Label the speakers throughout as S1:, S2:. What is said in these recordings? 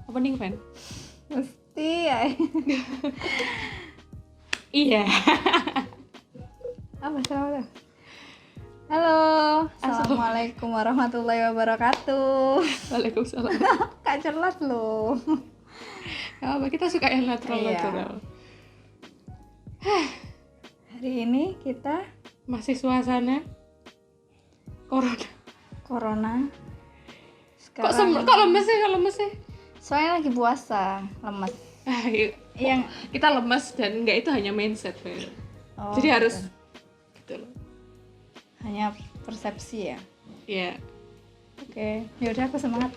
S1: Opening fan.
S2: Mesti ya.
S1: Iya.
S2: Apa salah? Halo, assalamualaikum warahmatullahi wabarakatuh.
S1: Waalaikumsalam.
S2: Kak jelas loh.
S1: Ya apa, kita suka yang natural.
S2: Hari ini kita
S1: Masih suasana corona.
S2: Sekarang
S1: Kok lemes sih?
S2: soalnya lagi puasa, lemes.
S1: Yang kita lemes dan enggak itu hanya mindset, Fel.
S2: Oh,
S1: Jadi harus
S2: gitu.
S1: gitu loh.
S2: Hanya persepsi ya.
S1: Iya.
S2: Oke, yaudah aku semangat.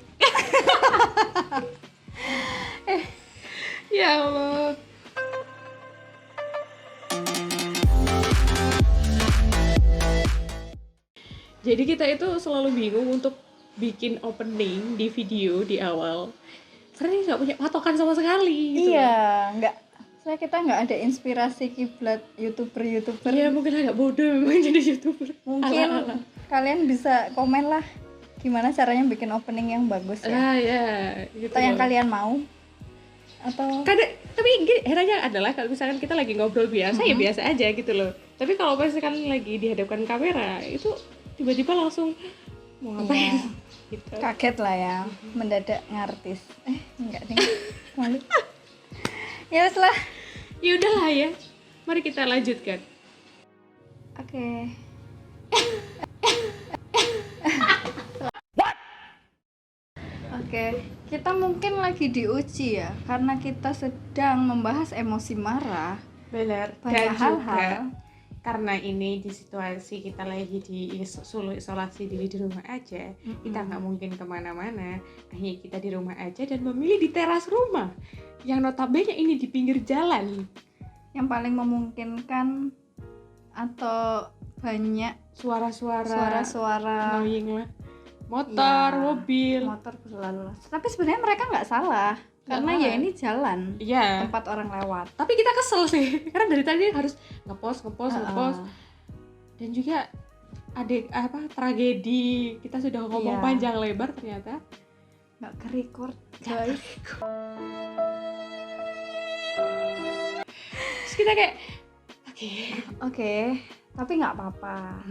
S1: Ya Allah. Jadi kita itu selalu bingung untuk bikin opening di video di awal karena nggak punya patokan sama sekali gitu.
S2: Iya, saya kita nggak ada inspirasi kiblat youtuber.
S1: Iya, mungkin agak bodoh memang jadi youtuber.
S2: Mungkin
S1: Ala-ala.
S2: kalian bisa komen lah gimana caranya bikin opening yang bagus ya.
S1: Ya gitu
S2: Atau yang
S1: loh.
S2: kalian mau. Atau
S1: Tapi herannya adalah kalau misalkan kita lagi ngobrol biasa ya biasa aja gitu loh. Tapi kalau misalkan lagi dihadapkan kamera itu tiba-tiba langsung mau ngapain gitu.
S2: kaget lah ya, mendadak ngartis. Enggak deh. Malu. Ya wes lah.
S1: Ya udahlah ya. Mari kita lanjutkan.
S2: Oke. Oke, kita mungkin lagi diuji ya, karena kita sedang membahas emosi marah.
S1: Benar.
S2: Banyak
S1: Dan
S2: hal-hal.
S1: juga karena ini di situasi kita lagi di isolasi diri di rumah aja, kita nggak mungkin kemana-mana, hanya kita di rumah aja dan memilih di teras rumah yang notabene ini di pinggir jalan.
S2: Yang paling memungkinkan atau banyak
S1: Suara-suara annoying lah, motor,
S2: Ya,
S1: mobil.
S2: motor berlalu lalang. Tapi sebenarnya mereka nggak salah, karena ya ini jalan
S1: Iya.
S2: tempat orang lewat.
S1: Tapi kita kesel sih karena dari tadi harus ngepost. Dan juga tragedi kita sudah ngomong
S2: Iya.
S1: panjang lebar ternyata
S2: Nggak ke-record, guys.
S1: terus kita kayak
S2: Oke, tapi nggak apa-apa,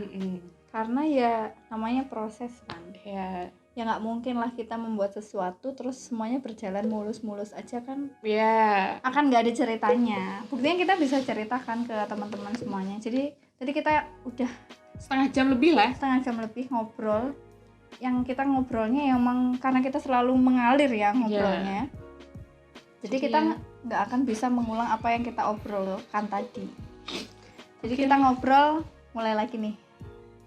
S2: karena ya namanya proses kan. Ya nggak mungkin lah kita membuat sesuatu terus semuanya berjalan mulus-mulus aja kan, akan nggak ada ceritanya. Buktinya kita bisa ceritakan ke teman-teman semuanya. Jadi kita udah
S1: setengah jam lebih
S2: ngobrol. Yang kita ngobrolnya emang karena kita selalu mengalir ya ngobrolnya. Jadi kita nggak akan bisa mengulang apa yang kita obrolkan tadi. Jadi kita ngobrol mulai lagi nih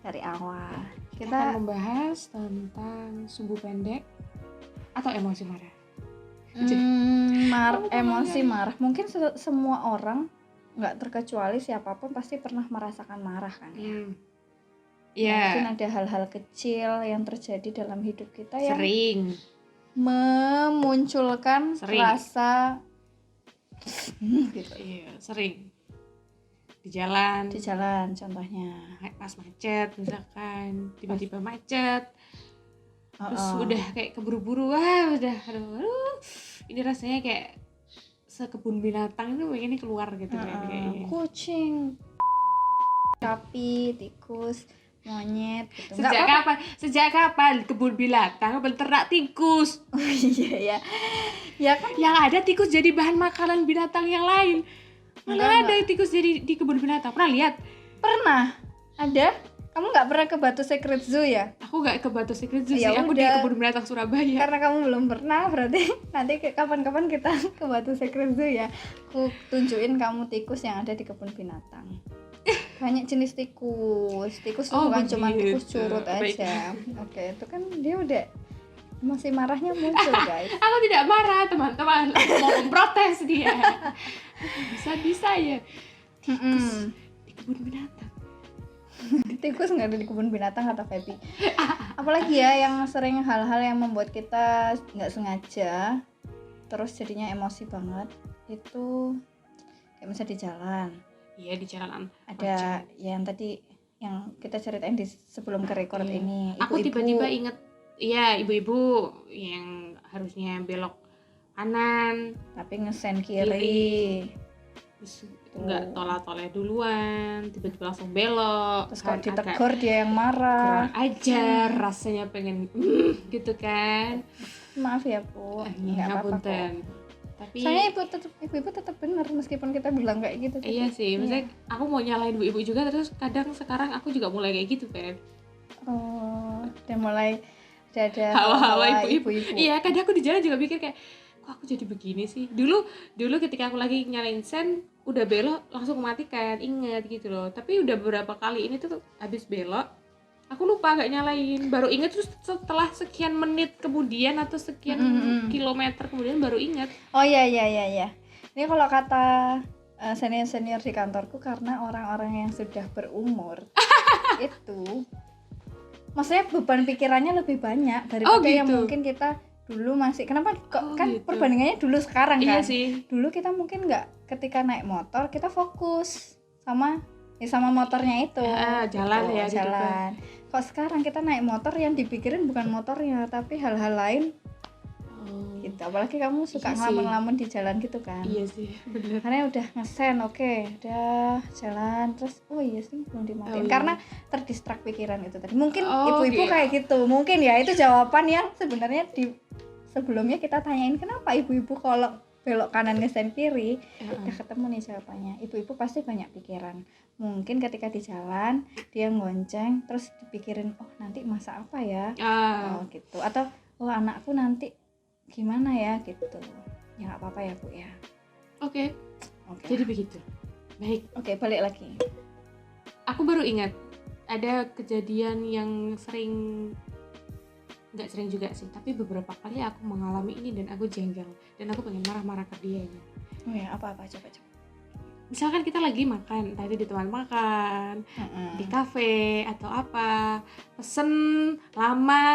S2: dari awal.
S1: kita akan membahas tentang sumbu pendek atau emosi marah.
S2: Emosi marah. Mungkin semua orang, nggak terkecuali siapapun, pasti pernah merasakan marah kan ya. Mungkin ada hal-hal kecil yang terjadi dalam hidup kita yang
S1: Sering
S2: memunculkan rasa gitu.
S1: Iya, sering di jalan
S2: Contohnya
S1: pas macet misalkan, tiba-tiba macet. Terus udah kayak keburu-buru, aduh, ini rasanya kayak sekebun binatang itu pengen keluar gitu kayaknya.
S2: Kucing, sapi, tikus, monyet gitu.
S1: Sejak kapan kebun binatang beternak tikus?
S2: Oh iya ya kan,
S1: Yang ada tikus jadi bahan makanan binatang yang lain. Mana ada tikus jadi di kebun binatang? Pernah lihat?
S2: Pernah ada. Kamu nggak pernah ke Batu Secret Zoo ya?
S1: Aku nggak ke Batu Secret Zoo sih,
S2: Ya
S1: aku di kebun binatang Surabaya.
S2: Karena kamu belum pernah, berarti nanti kapan-kapan kita ke Batu Secret Zoo ya. Aku tunjukin kamu tikus yang ada di kebun binatang. Banyak jenis tikus bukan cuma tikus curut aja. Oke, itu kan dia udah masih marahnya muncul guys.
S1: Aku tidak marah teman-teman, aku mau memprotes dia. Bisa ya tikus di kebun binatang.
S2: Tikus nggak ada di kebun binatang kata Feby. Apalagi ya yang sering hal-hal yang membuat kita nggak sengaja terus jadinya emosi banget itu kayak misalnya di jalan.
S1: Iya, di jalanan
S2: Ada yang tadi yang kita ceritain di sebelum ke record ini.
S1: Aku tiba-tiba inget, iya, ibu-ibu yang harusnya belok kanan
S2: tapi ngesen kiri.
S1: terus nggak tolak-toleh duluan, tiba-tiba langsung belok,
S2: Terus
S1: kan
S2: kalau ditegur dia yang marah.
S1: kurang ajar, rasanya pengen gitu kan.
S2: Maaf ya Bu, nggak apa-apa kok.
S1: Tapi
S2: soalnya ibu tetap benar meskipun kita bilang kayak gitu.
S1: Iya sih, maksudnya aku mau nyalain ibu-ibu juga, terus kadang sekarang aku juga mulai kayak gitu kan.
S2: Dan mulai ada
S1: hawa-hawa ibu-ibu. Iya, kadang aku di jalan juga mikir kayak, kok aku jadi begini sih. Dulu ketika aku lagi nyalain sen, udah belok langsung matikan, inget gitu loh. Tapi udah beberapa kali ini tuh habis belok, aku lupa gak nyalain, baru inget terus setelah sekian menit kemudian atau sekian kilometer kemudian baru inget.
S2: Oh iya. Ini kalau kata senior di kantorku, karena orang-orang yang sudah berumur itu maksudnya beban pikirannya lebih banyak daripada yang mungkin kita dulu masih. Kenapa kok kan gitu. Perbandingannya dulu sekarang kan. Iya sih. Dulu kita mungkin nggak, ketika naik motor kita fokus sama motornya itu.
S1: Jalan gitu, ya
S2: jalan. Kok sekarang kita naik motor yang dipikirin bukan motornya tapi hal-hal lain. Gitu. Apalagi kamu suka ngelamun-ngelamun di jalan gitu kan.
S1: Iya sih, bener.
S2: Karena udah ngesen, udah jalan, terus iya sih belum dimatiin. Karena terdistrak pikiran itu tadi. Mungkin ibu-ibu kayak gitu. Mungkin ya itu jawaban yang sebenarnya di sebelumnya kita tanyain, kenapa ibu-ibu kalau belok kanan ngesen kiri. Udah ketemu nih jawabannya. Ibu-ibu pasti banyak pikiran. Mungkin ketika di jalan dia ngonceng terus dipikirin, nanti masak apa ya? Gitu. Atau anakku nanti gimana ya gitu. Ya nggak apa-apa ya Bu ya.
S1: Oke. Jadi begitu. Baik.
S2: Balik lagi.
S1: Aku baru ingat ada kejadian yang nggak sering juga sih, tapi beberapa kali aku mengalami ini dan aku jengkel dan aku pengen marah-marah ke dia ini.
S2: Apa coba.
S1: Misalkan kita lagi makan, tadi di tempat makan, di kafe atau apa, pesen lama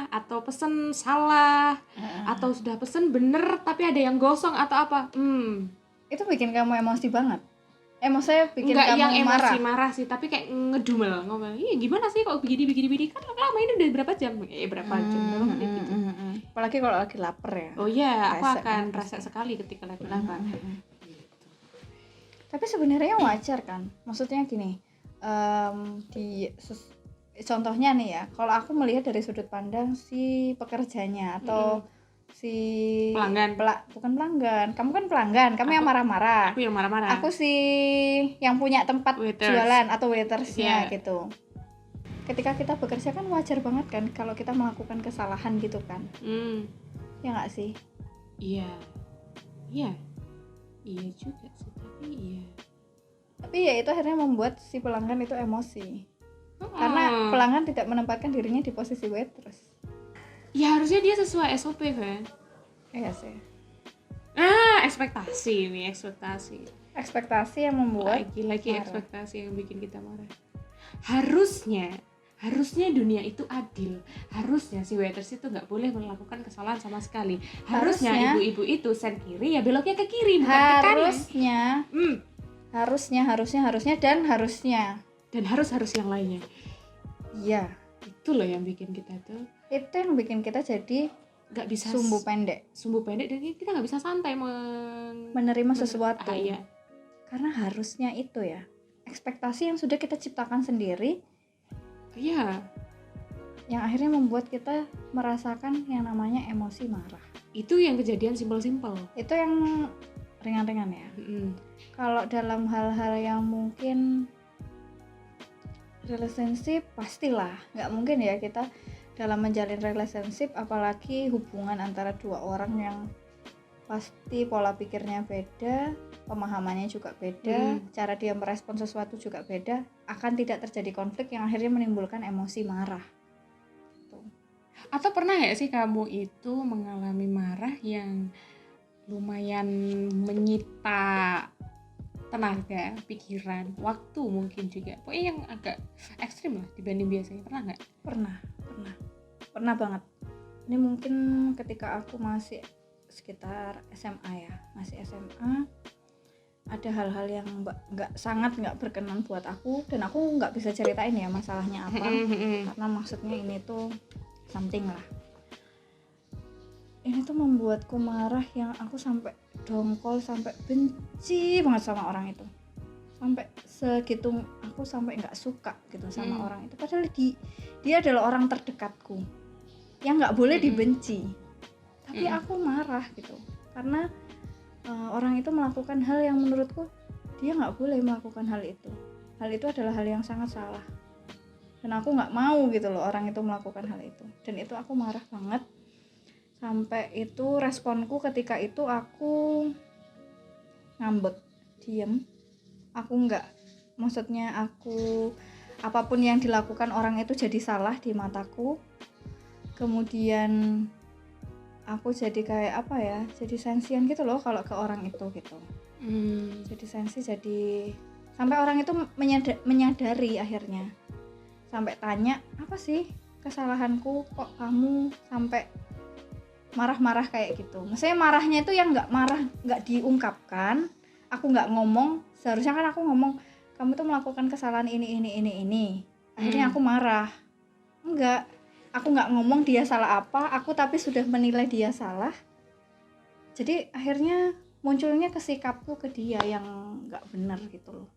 S1: atau pesen salah, atau sudah pesen bener tapi ada yang gosong atau apa,
S2: itu bikin kamu emosi banget. Maksudnya bikin
S1: nggak
S2: kamu
S1: yang emosi marah sih, tapi kayak ngedumel, ngomong, gimana sih kok begini, kan lama ini udah berapa jam, berapa jam gitu.
S2: Apalagi kalau lagi lapar ya.
S1: Oh iya, aku akan rasa sekali ketika lagi lapar.
S2: Tapi sebenarnya wajar kan, maksudnya gini, contohnya nih ya, kalau aku melihat dari sudut pandang si pekerjanya atau si
S1: pelanggan,
S2: bukan pelanggan, kamu kan pelanggan, kamu yang marah-marah.
S1: Aku yang marah-marah.
S2: Aku si yang punya tempat jualan atau waitersnya gitu. Ketika kita bekerja kan wajar banget kan kalau kita melakukan kesalahan gitu kan. Ya nggak sih?
S1: Iya juga sih,
S2: tapi ya itu akhirnya membuat si pelanggan itu emosi. Karena pelanggan tidak menempatkan dirinya di posisi waitress.
S1: Ya harusnya dia sesuai SOP kan.
S2: Iya sih. Ekspektasi yang membuat
S1: lagi ekspektasi yang bikin kita marah. Harusnya dunia itu adil. Harusnya si waiters itu nggak boleh melakukan kesalahan sama sekali. Harusnya ibu-ibu itu sen kiri ya beloknya ke kiri, bukan ke kanan.
S2: Harusnya dan
S1: harus yang lainnya.
S2: Iya,
S1: itu loh yang bikin kita tuh.
S2: Itu yang bikin kita jadi nggak bisa sumbu pendek
S1: dan kita nggak bisa santai
S2: menerima sesuatu.
S1: Iya.
S2: Karena harusnya itu ya ekspektasi yang sudah kita ciptakan sendiri.
S1: Iya.
S2: Yang akhirnya membuat kita merasakan yang namanya emosi marah.
S1: Itu yang kejadian simpel-simpel.
S2: Itu yang ringan-ringan ya. Kalau dalam hal-hal yang mungkin relationship, pastilah nggak mungkin ya kita dalam menjalin relationship, apalagi hubungan antara dua orang yang pasti pola pikirnya beda, pemahamannya juga beda, cara dia merespon sesuatu juga beda, akan tidak terjadi konflik yang akhirnya menimbulkan emosi marah. Tuh.
S1: Atau pernah ya sih kamu itu mengalami marah yang lumayan menyita tenaga, pikiran, waktu mungkin juga, pokoknya yang agak ekstrim lah dibanding biasanya, pernah nggak?
S2: Pernah banget. Ini mungkin ketika aku masih sekitar SMA ya, masih SMA, ada hal-hal yang sangat nggak berkenan buat aku, dan aku nggak bisa ceritain ya masalahnya apa, karena maksudnya ini tuh something lah. ini tuh membuatku marah yang aku sampai dongkol, sampai benci banget sama orang itu, sampai segitu aku sampai nggak suka gitu sama orang itu, padahal dia adalah orang terdekatku yang nggak boleh dibenci, tapi aku marah gitu karena orang itu melakukan hal yang menurutku dia nggak boleh melakukan hal itu adalah hal yang sangat salah, dan aku nggak mau gitu loh orang itu melakukan hal itu, dan itu aku marah banget. Sampai itu responku ketika itu aku ngambek, diem, aku nggak, maksudnya aku apapun yang dilakukan orang itu jadi salah di mataku. Kemudian aku jadi kayak apa ya, jadi sensian gitu loh kalau ke orang itu gitu. Jadi sensi, jadi sampai orang itu menyadari akhirnya, sampai tanya, apa sih kesalahanku kok kamu sampai marah-marah kayak gitu. Maksudnya marahnya itu yang nggak diungkapkan, aku nggak ngomong, seharusnya kan aku ngomong kamu tuh melakukan kesalahan ini. Akhirnya aku marah, enggak, aku nggak ngomong dia salah apa, aku tapi sudah menilai dia salah. Jadi akhirnya munculnya ke sikapku ke dia yang nggak benar gitu loh.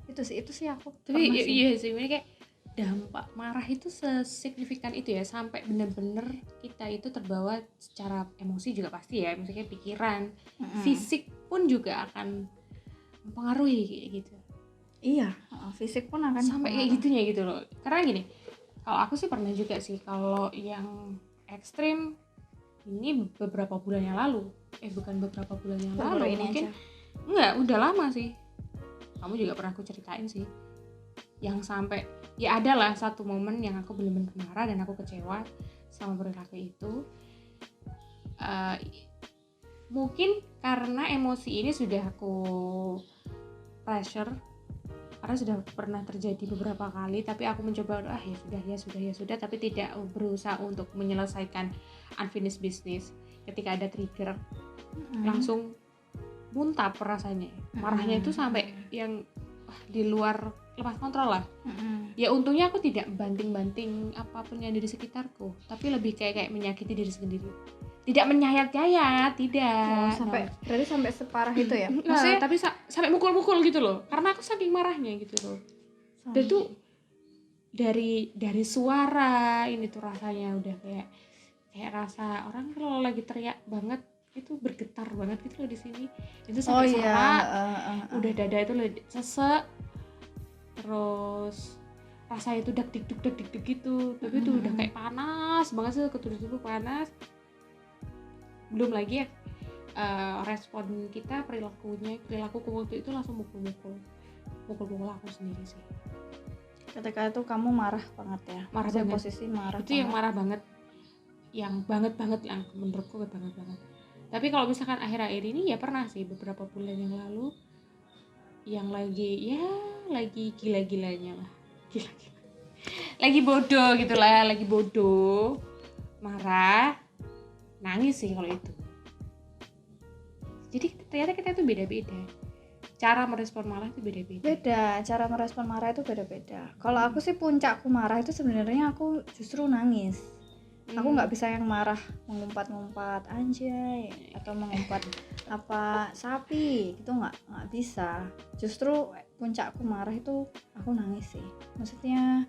S2: Itu sih aku.
S1: Tapi iya sih, ini kayak dampak marah itu sesignifikan itu ya, sampai bener-bener kita itu terbawa secara emosi juga pasti ya, misalnya pikiran, fisik pun juga akan mempengaruhi kayak gitu.
S2: Iya, fisik pun akan
S1: sampai kayak gitunya gitu loh. Karena gini, kalau aku sih pernah juga sih, kalau yang ekstrim ini beberapa bulan yang lalu, bukan beberapa bulan yang lalu, mungkin aja. Enggak, udah lama sih. Kamu juga pernah aku ceritain sih, yang sampai ya adalah satu momen yang aku benar-benar marah dan aku kecewa sama perilaku itu. Mungkin karena emosi ini sudah aku pressure, karena sudah pernah terjadi beberapa kali, tapi aku mencoba ya sudah, tapi tidak berusaha untuk menyelesaikan unfinished business. Ketika ada trigger langsung muntah rasanya, marahnya itu sampai yang di luar lepas kontrol lah. Ya untungnya aku tidak banting-banting apapun yang ada di sekitarku, tapi lebih kayak menyakiti diri sendiri. Tidak menyayat-nyayat, tidak.
S2: Berarti sampai separah itu ya?
S1: Maksudnya, tapi sampai mukul-mukul gitu loh, karena aku saking marahnya gitu loh. Dan tuh dari suara ini tuh rasanya udah kayak rasa orang kalau lagi teriak banget itu bergetar banget gitu loh di sini. Itu sampai serak, udah dada itu sesek, terus rasa itu dak dik gitu. Tapi itu udah kayak panas banget sih, ketutup panas. Belum lagi ya respon kita, perilakuku waktu itu langsung mukul aku sendiri sih.
S2: Ketika itu kamu marah banget ya?
S1: Marah banget.
S2: Posisi marah
S1: itu banget. Yang marah banget, yang banget yang menurutku banget. Tapi kalau misalkan akhir-akhir ini ya pernah sih beberapa bulan yang lalu yang lagi gila-gilanya lah. Lagi bodoh gitulah, lagi bodoh, marah, nangis sih kalau itu. Jadi ternyata kita itu beda-beda. Cara merespon marah itu beda-beda.
S2: Cara merespon marah itu beda-beda. Kalau aku sih puncakku marah itu sebenarnya aku justru nangis. Aku nggak bisa yang marah mengumpat-ngumpat anjay atau mengumpat apa sapi, itu nggak bisa. Justru puncakku marah itu aku nangis sih. Maksudnya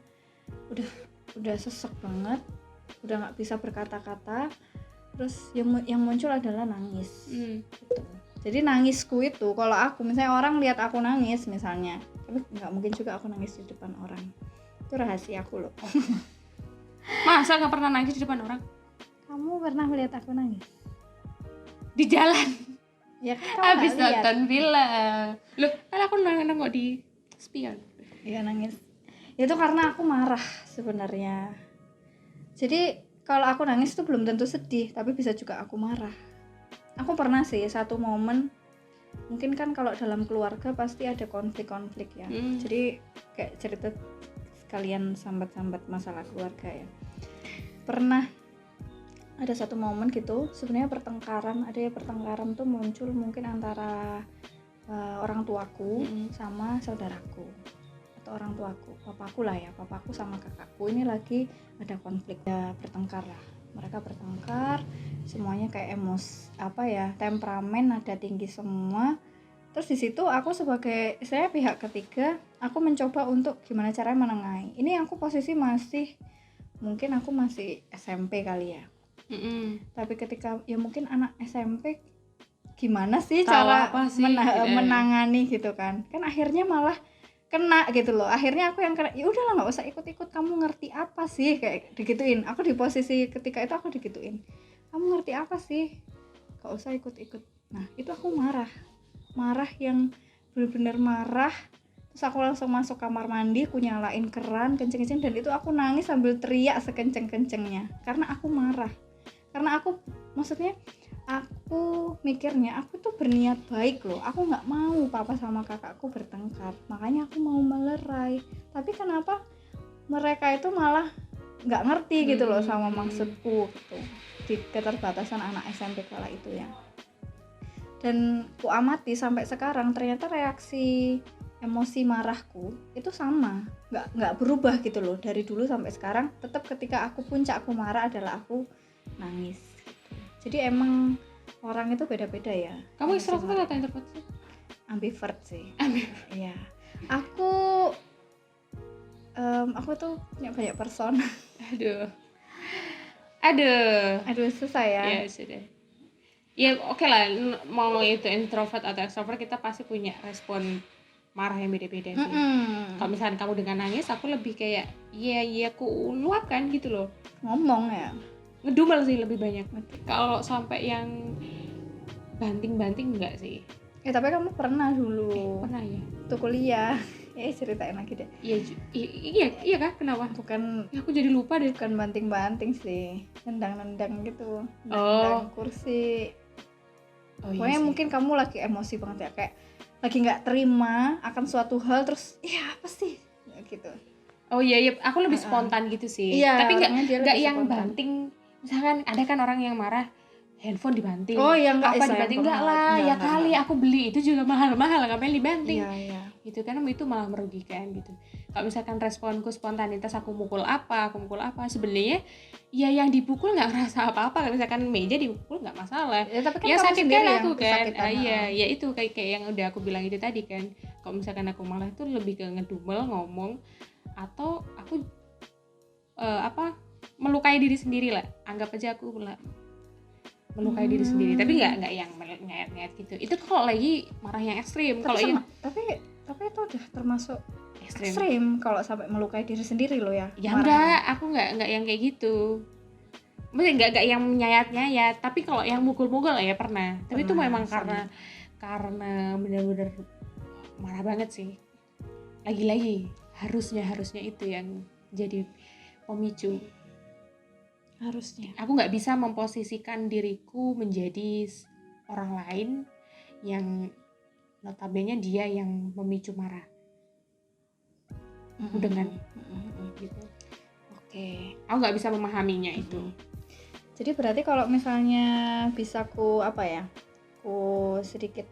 S2: udah sesek banget, udah nggak bisa berkata-kata, terus yang muncul adalah nangis. Gitu. Jadi nangisku itu, kalau aku misalnya orang lihat aku nangis misalnya, tapi nggak mungkin juga aku nangis di depan orang. Itu rahasia aku loh.
S1: Masa nggak pernah nangis di depan orang?
S2: Kamu pernah melihat aku nangis?
S1: Di jalan?
S2: Ya kan
S1: habis nonton film. Loh, kan aku nengok di spion.
S2: Iya nangis. Itu karena aku marah sebenarnya. Jadi kalau aku nangis itu belum tentu sedih, tapi bisa juga aku marah. Aku pernah sih satu momen, mungkin kan kalau dalam keluarga pasti ada konflik-konflik ya. Jadi kayak cerita sekalian sambat-sambat masalah keluarga ya. Pernah ada satu momen gitu, sebenarnya pertengkaran tuh muncul mungkin antara orang tuaku sama saudaraku, atau orang tuaku, papaku sama kakakku ini lagi ada konflik ya, bertengkar lah. mereka bertengkar, semuanya kayak temperamen nada tinggi semua. Terus di situ aku sebagai saya pihak ketiga, aku mencoba untuk gimana caranya menengahi. Ini aku posisi mungkin aku masih SMP kali ya. Tapi ketika ya mungkin anak SMP gimana sih cara menangani gitu kan akhirnya malah kena gitu loh. Akhirnya aku yang kena, ya udahlah nggak usah ikut-ikut, kamu ngerti apa sih, kayak digituin. Aku di posisi ketika itu aku digituin, kamu ngerti apa sih, nggak usah ikut-ikut. Nah itu aku marah yang benar-benar marah. Terus aku langsung masuk kamar mandi, aku nyalain keran kenceng-kenceng, dan itu aku nangis sambil teriak sekenceng-kencengnya karena aku marah. Karena aku mikirnya aku tuh berniat baik loh, aku nggak mau papa sama kakakku bertengkar, makanya aku mau melerai. Tapi kenapa mereka itu malah nggak ngerti gitu loh sama maksudku gitu, di keterbatasan anak SMP kala itu ya. Dan ku amati sampai sekarang ternyata reaksi emosi marahku itu sama, nggak berubah gitu loh dari dulu sampai sekarang. Tetap ketika aku puncakku marah adalah aku nangis gitu. Jadi emang orang itu beda-beda ya.
S1: Kamu ekstrovert atau introvert sih?
S2: Ambivert sih. Iya. Aku tuh punya banyak persona. Aduh susah ya.
S1: Ya sudah. Ya oke lah, mau itu introvert atau extrovert kita pasti punya respon marah yang beda-beda sih. Kalau misalkan kamu dengan nangis, aku lebih kayak iya aku luapkan gitu loh.
S2: Ngomong ya.
S1: Ngedumel sih lebih banyak. Kalau sampai yang banting-banting enggak sih.
S2: Tapi kamu pernah dulu.
S1: Pernah ya.
S2: Tuh kuliah. Ceritain lagi deh.
S1: Iya kah? Kenapa?
S2: Bukan.
S1: Ya, aku jadi lupa deh.
S2: Bukan banting-banting sih. Nendang-nendang gitu. Nendang kursi. Pokoknya mungkin kamu lagi emosi banget ya, kayak lagi nggak terima akan suatu hal, terus apa sih gitu.
S1: Oh iya, aku lebih spontan gitu sih.
S2: Iya,
S1: tapi nggak yang
S2: spontan.
S1: banting. Misalkan ada kan orang yang marah handphone dibanting.
S2: Oh iya, enggak,
S1: apa dibanting? Enggak lah, ya kali
S2: enggak.
S1: Aku beli itu juga mahal-mahal, ngapain dibanting?
S2: Iya.
S1: Gitu kan, itu malah merugikan gitu. Kalau misalkan responku spontanitas, aku mukul apa sebenarnya ya yang dipukul nggak ngerasa apa-apa. Kalau misalkan meja dipukul nggak masalah.
S2: Ya, tapi kan
S1: ya sakit kan aku kan.
S2: Iya,
S1: itu kayak yang udah aku bilang itu tadi kan. Kalau misalkan aku malah itu lebih ke ngedumel ngomong, atau aku melukai diri sendiri lah. Anggap aja aku melukai diri sendiri, tapi nggak yang ngeliat gitu. Itu kalau lagi marah yang ekstrim. Kalau yang
S2: tapi itu udah termasuk ekstrim kalau sampai melukai diri sendiri loh ya.
S1: Ya enggak, aku nggak yang kayak gitu. Maksudnya nggak yang nyayat, tapi kalau yang mukul-mukul ya pernah. Tapi itu memang karena benar-benar marah banget sih. Lagi-lagi harusnya itu yang jadi pemicu.
S2: Harusnya
S1: aku nggak bisa memposisikan diriku menjadi orang lain yang notabene dia yang memicu marah dengan gitu.
S2: Oke.
S1: Aku nggak bisa memahaminya itu.
S2: Jadi berarti kalau misalnya bisa ku sedikit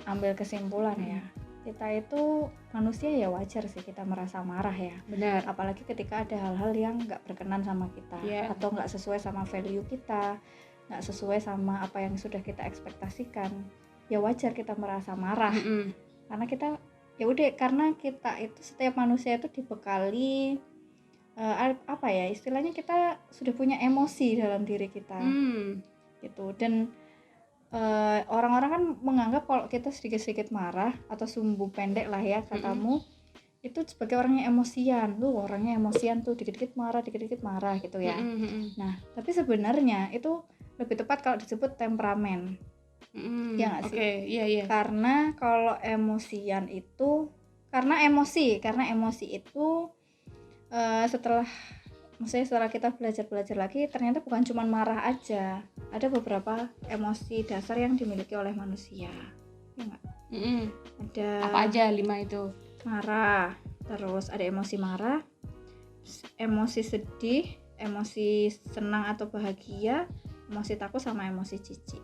S2: ambil kesimpulan ya, kita itu manusia ya, wajar sih kita merasa marah ya.
S1: Benar.
S2: Apalagi ketika ada hal-hal yang nggak berkenan sama kita, atau nggak sesuai sama value kita, nggak sesuai sama apa yang sudah kita ekspektasikan. Ya wajar kita merasa marah. Karena kita karena kita itu, setiap manusia itu dibekali istilahnya kita sudah punya emosi dalam diri kita. Gitu. Dan orang-orang kan menganggap kalau kita sedikit-sedikit marah atau sumbu pendek lah ya katamu, itu sebagai orang yang emosian. Orangnya emosian tuh, dikit-dikit marah gitu ya. Nah, tapi sebenarnya itu lebih tepat kalau disebut temperamen. Ya nggak sih?
S1: Iya.
S2: Karena kalau emosian itu karena emosi itu setelah kita belajar lagi, ternyata bukan cuma marah aja, ada beberapa emosi dasar yang dimiliki oleh manusia, ya nggak? Ada
S1: apa aja 5 itu?
S2: Marah, terus ada emosi marah, emosi sedih, emosi senang atau bahagia, emosi takut, sama emosi jijik.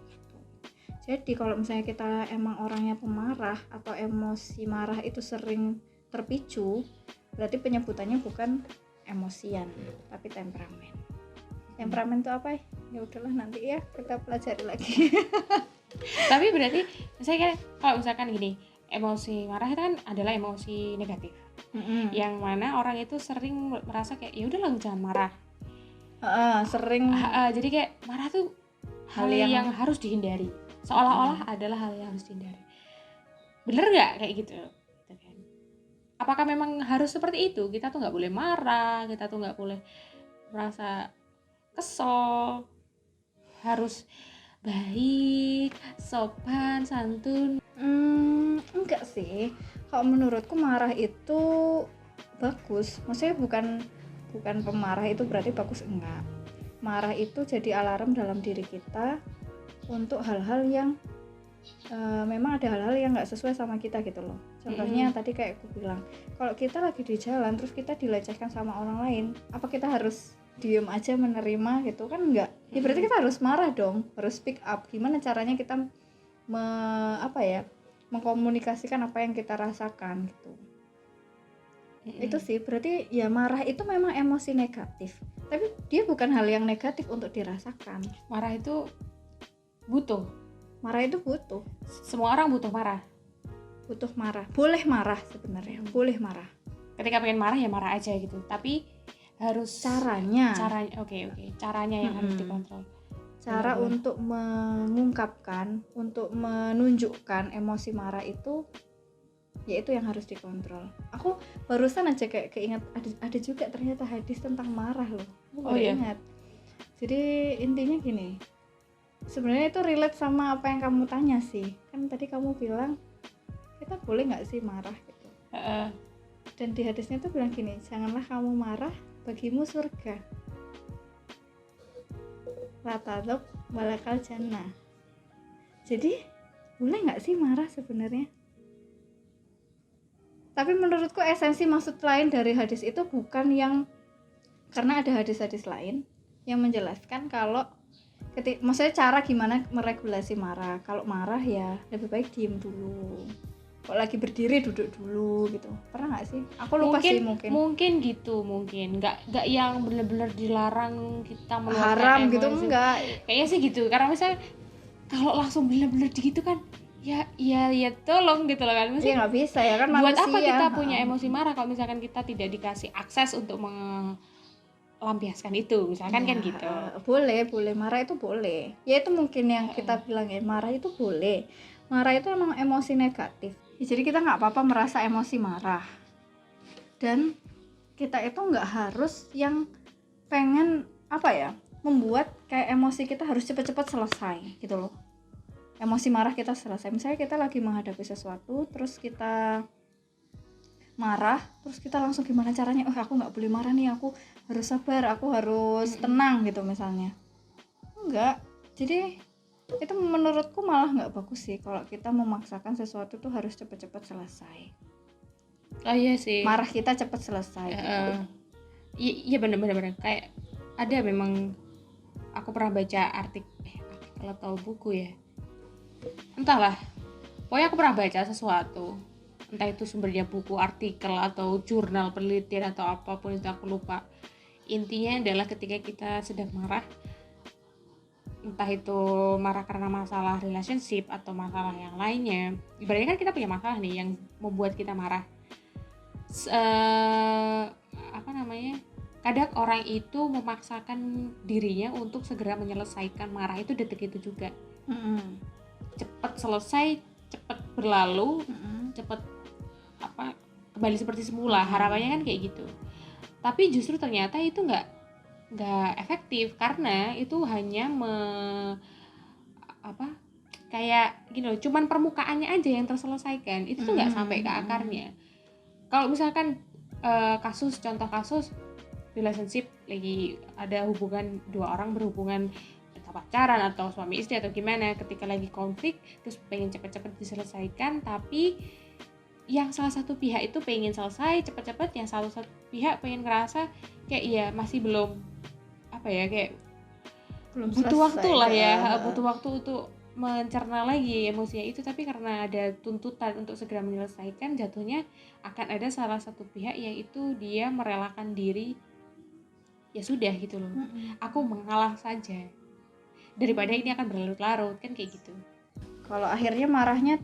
S2: Jadi kalau misalnya kita emang orangnya pemarah atau emosi marah itu sering terpicu, berarti penyebutannya bukan emosian tapi temperamen. Temperamen itu apa ya udahlah nanti ya kita pelajari lagi.
S1: Tapi berarti misalnya kan kalau misalkan gini, emosi marah itu kan adalah emosi negatif. Yang mana orang itu sering merasa kayak ya udahlah jangan marah.
S2: Sering
S1: Jadi kayak marah tuh hal yang harus dihindari. Seolah-olah adalah hal yang harus dihindari. Bener nggak kayak gitu? Apakah memang harus seperti itu? Kita tuh nggak boleh marah, kita tuh nggak boleh merasa kesel, harus baik, sopan, santun.
S2: Enggak sih, kalau menurutku marah itu bagus. Maksudnya bukan pemarah itu berarti bagus, enggak. Marah itu jadi alarm dalam diri kita untuk hal-hal yang memang ada hal-hal yang nggak sesuai sama kita gitu loh. Contohnya tadi kayak aku bilang, kalau kita lagi di jalan terus kita dilecehkan sama orang lain, apa kita harus diem aja menerima gitu kan? Enggak. Ya berarti kita harus marah dong, harus speak up. Gimana caranya kita mengkomunikasikan apa yang kita rasakan gitu. Itu sih berarti ya marah itu memang emosi negatif, tapi dia bukan hal yang negatif untuk dirasakan.
S1: Marah itu butuh. Semua orang butuh marah. Boleh marah sebenarnya, boleh marah. Ketika pengen marah ya marah aja gitu, tapi harus
S2: caranya
S1: oke. Caranya yang harus dikontrol.
S2: Cara untuk mengungkapkan, untuk menunjukkan emosi marah itu, yaitu yang harus dikontrol. Aku barusan aja kayak keinget ada juga ternyata hadis tentang marah loh. Aku ingat. Jadi intinya gini, sebenarnya itu relate sama apa yang kamu tanya sih. Kan tadi kamu bilang kita boleh nggak sih marah gitu. Dan di hadisnya tuh bilang gini, janganlah kamu marah, bagimu surga. Latadok balakal jannah. Jadi boleh nggak sih marah sebenarnya? Tapi menurutku esensi maksud lain dari hadis itu bukan yang, karena ada hadis-hadis lain yang menjelaskan kalau maksudnya cara gimana meregulasi marah. Kalau marah ya lebih baik diem dulu. Kalau lagi berdiri duduk dulu gitu. Pernah nggak sih? Aku lupa sih mungkin.
S1: Mungkin gitu, mungkin nggak yang benar-benar dilarang kita meluapkan
S2: haram
S1: emosi.
S2: Gitu enggak.
S1: Kayaknya sih gitu. Karena misalnya kalau langsung benar-benar gitu kan, ya tolong gitu loh kan.
S2: Iya nggak bisa ya kan manusia.
S1: Buat apa kita punya emosi marah kalau misalkan kita tidak dikasih akses untuk melampiaskan itu, misalkan kan gitu.
S2: Boleh marah itu boleh. Ya itu mungkin yang kita bilang ya, marah itu boleh. Marah itu emang emosi negatif. Ya, jadi kita nggak apa-apa merasa emosi marah. Dan kita itu nggak harus yang pengen membuat kayak emosi kita harus cepet-cepet selesai gitu loh. Emosi marah kita selesai. Misalnya kita lagi menghadapi sesuatu, terus kita marah, terus kita langsung gimana caranya? Aku nggak boleh marah nih, aku harus sabar, aku harus tenang gitu misalnya. Enggak. Jadi itu menurutku malah nggak bagus sih kalau kita memaksakan sesuatu tuh harus cepet-cepet selesai.
S1: Oh iya sih.
S2: Marah kita cepet selesai.
S1: Iya benar-benar kayak ada memang, aku pernah baca artikel atau buku ya. Entahlah. Pokoknya aku pernah baca sesuatu. Entah itu sumbernya buku, artikel atau jurnal penelitian atau apapun itu, aku lupa. Intinya adalah ketika kita sedang marah, entah itu marah karena masalah relationship atau masalah yang lainnya, ibaratnya kan kita punya masalah nih yang membuat kita marah. Kadang orang itu memaksakan dirinya untuk segera menyelesaikan marah itu detik itu juga. Cepat selesai, cepat berlalu, cepat kembali seperti semula. Harapannya kan kayak gitu. Tapi justru ternyata itu nggak efektif, karena itu hanya kayak gini loh, cuman permukaannya aja yang terselesaikan, itu tuh nggak sampai ke akarnya. Kalau misalkan contoh kasus relationship, lagi ada hubungan, dua orang berhubungan pacaran atau suami istri atau gimana, ketika lagi konflik terus pengen cepet-cepet diselesaikan, tapi yang salah satu pihak itu pengen selesai cepet-cepet, yang salah satu pihak pengen ngerasa kayak ya masih belum kayak belum butuh waktu lah ya, butuh waktu untuk mencerna lagi emosinya itu. Tapi karena ada tuntutan untuk segera menyelesaikan, jatuhnya akan ada salah satu pihak yang itu dia merelakan diri ya sudah gitu loh. Aku mengalah saja daripada ini akan berlarut-larut kan kayak gitu.
S2: Kalau akhirnya marahnya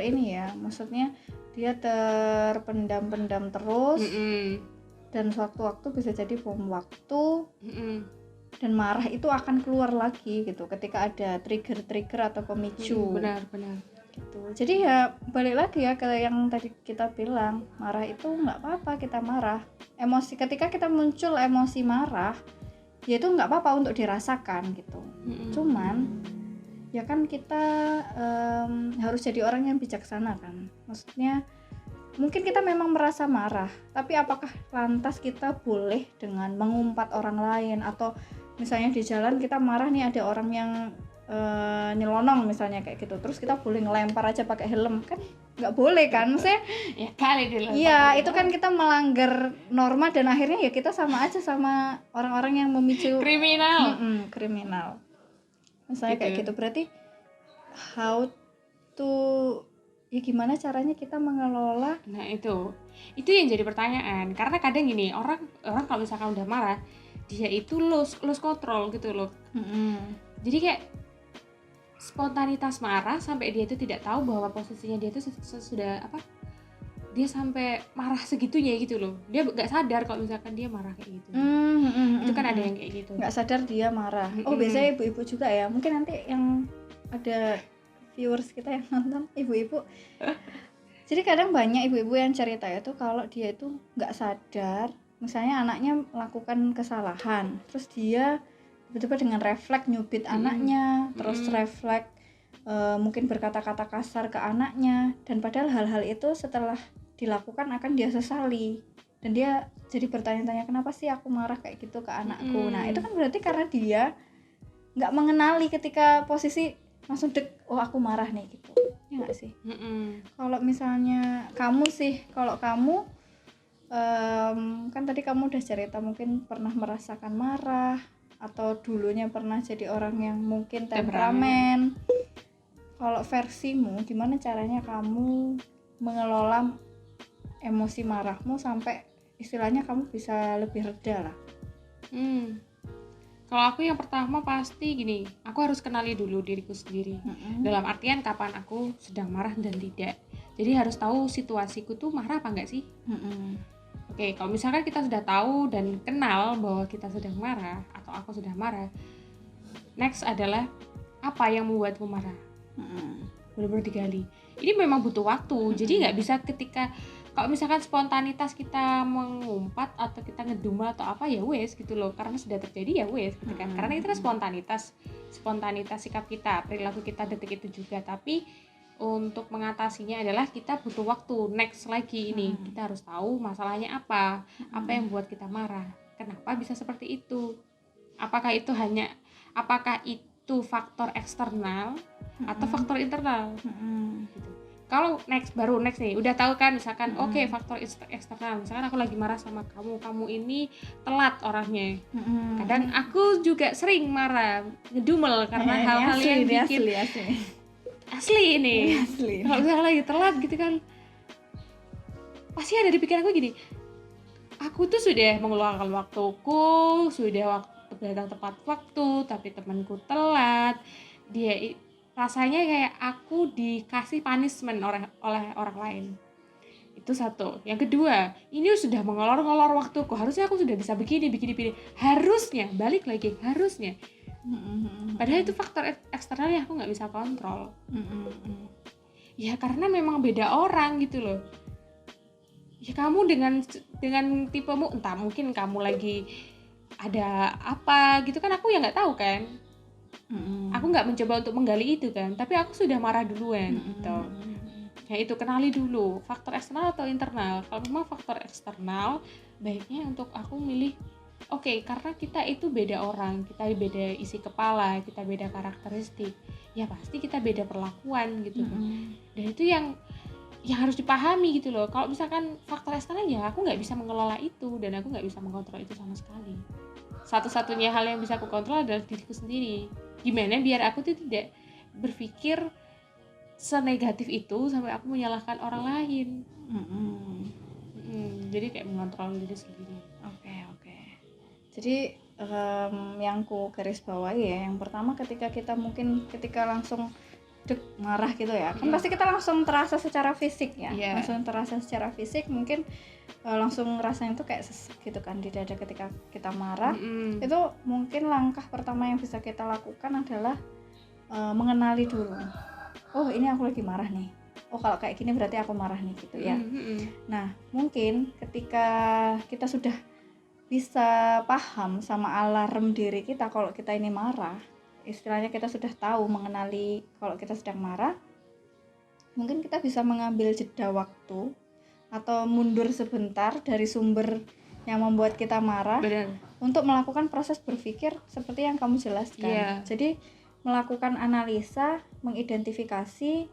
S2: ini ya, maksudnya dia terpendam-pendam terus, dan sewaktu-waktu bisa jadi bom waktu, dan marah itu akan keluar lagi gitu ketika ada trigger atau pemicu.
S1: Benar
S2: gitu. Jadi ya balik lagi ya ke yang tadi kita bilang, marah itu nggak apa-apa kita marah. Emosi, ketika kita muncul emosi marah, ya itu nggak apa-apa untuk dirasakan gitu. Cuman ya kan kita harus jadi orang yang bijaksana kan. Maksudnya mungkin kita memang merasa marah, tapi apakah lantas kita boleh dengan mengumpat orang lain, atau misalnya di jalan kita marah nih, ada orang yang nyelonong misalnya kayak gitu, terus kita boleh ngelempar aja pakai helm, kan nggak boleh kan, maksudnya
S1: ya kali dilempar.
S2: Iya, itu kan kita melanggar norma, dan akhirnya ya kita sama aja sama orang-orang yang memicu kriminal. Misalnya gitu. Kayak gitu, berarti how to, ya gimana caranya kita mengelola.
S1: Nah itu yang jadi pertanyaan, karena kadang gini, orang kalau misalkan udah marah, dia itu lose control gitu loh. Jadi kayak spontanitas marah sampai dia itu tidak tahu bahwa posisinya dia itu sudah apa, dia sampai marah segitunya gitu loh. Dia nggak sadar kalau misalkan dia marah kayak gitu. Itu kan ada yang kayak gitu,
S2: nggak sadar dia marah. Biasanya ibu-ibu juga ya, mungkin nanti yang ada viewers kita yang nonton ibu-ibu. Jadi kadang banyak ibu-ibu yang cerita itu kalau dia itu nggak sadar, misalnya anaknya melakukan kesalahan, terus dia tiba-tiba dengan refleks nyubit anaknya, terus refleks mungkin berkata-kata kasar ke anaknya, dan padahal hal-hal itu setelah dilakukan akan dia sesali, dan dia jadi bertanya-tanya, kenapa sih aku marah kayak gitu ke anakku. Nah itu kan berarti karena dia nggak mengenali ketika posisi langsung aku marah nih gitu, ya nggak sih? Kalau misalnya kamu sih, kalau kamu kan tadi kamu udah cerita mungkin pernah merasakan marah, atau dulunya pernah jadi orang yang mungkin temperamen. Kalau versimu, gimana caranya kamu mengelola emosi marahmu sampai istilahnya kamu bisa lebih reda lah?
S1: Kalau aku yang pertama pasti gini, aku harus kenali dulu diriku sendiri. Dalam artian kapan aku sedang marah dan tidak. Jadi harus tahu situasiku tuh marah apa enggak sih. Oke, kalau misalkan kita sudah tahu dan kenal bahwa kita sedang marah atau aku sudah marah, next adalah apa yang membuatmu marah. Benar-benar digali. Ini memang butuh waktu, jadi nggak bisa ketika kalau misalkan spontanitas kita mengumpat atau kita ngedumel atau apa, ya wes gitu loh, karena sudah terjadi ya wes gitu kan. Karena itu kan spontanitas sikap kita, perilaku kita detik itu juga. Tapi untuk mengatasinya adalah kita butuh waktu. Next lagi ini kita harus tahu masalahnya apa yang membuat kita marah, kenapa bisa seperti itu, apakah itu faktor eksternal atau faktor internal gitu. Kalau next nih udah tahu kan, misalkan oke, faktor eksternal, misalkan aku lagi marah sama kamu ini telat orangnya. Kadang aku juga sering marah, ngedumel karena hal-hal yang bikin asli ini. Kalau misalnya lagi telat gitu kan, pasti ada di pikiran aku gini, aku tuh sudah mengeluarkan waktuku, sudah datang tepat waktu, tapi temanku telat. Dia rasanya kayak aku dikasih punishment oleh orang lain. Itu satu. Yang kedua, ini sudah mengolor-ngolor waktuku, harusnya aku sudah bisa begini. Harusnya, balik lagi, harusnya. Padahal itu faktor eksternal yang aku nggak bisa kontrol. Ya karena memang beda orang gitu loh. Ya kamu dengan tipemu, entah mungkin kamu lagi ada apa gitu kan, aku ya nggak tahu kan. Aku nggak mencoba untuk menggali itu kan, tapi aku sudah marah duluan gitu. Ya itu, kenali dulu faktor eksternal atau internal. Kalau memang faktor eksternal, baiknya untuk aku milih oke, karena kita itu beda orang, kita beda isi kepala, kita beda karakteristik, ya pasti kita beda perlakuan gitu. Dan itu yang harus dipahami gitu loh. Kalau misalkan faktor eksternal, ya aku nggak bisa mengelola itu, dan aku nggak bisa mengontrol itu sama sekali. Satu-satunya hal yang bisa aku kontrol adalah diriku sendiri. Gimana biar aku tuh tidak berpikir senegatif itu sampai aku menyalahkan orang lain.
S2: Mm-hmm.
S1: Jadi kayak mengontrol diri sendiri.
S2: Oke. Jadi yang ku garis bawahi ya, yang pertama ketika kita mungkin ketika langsung marah gitu ya, kan pasti kita langsung terasa secara fisik ya, langsung terasa secara fisik, mungkin langsung ngerasain tuh kayak sesek gitu kan di dada ketika kita marah. Itu mungkin langkah pertama yang bisa kita lakukan adalah mengenali dulu, oh ini aku lagi marah nih, oh kalau kayak gini berarti aku marah nih gitu ya. Nah mungkin ketika kita sudah bisa paham sama alarm diri kita kalau kita ini marah, istilahnya kita sudah tahu mengenali kalau kita sedang marah, mungkin kita bisa mengambil jeda waktu atau mundur sebentar dari sumber yang membuat kita marah.
S1: Benar.
S2: Untuk melakukan proses berpikir seperti yang kamu jelaskan. Jadi melakukan analisa, mengidentifikasi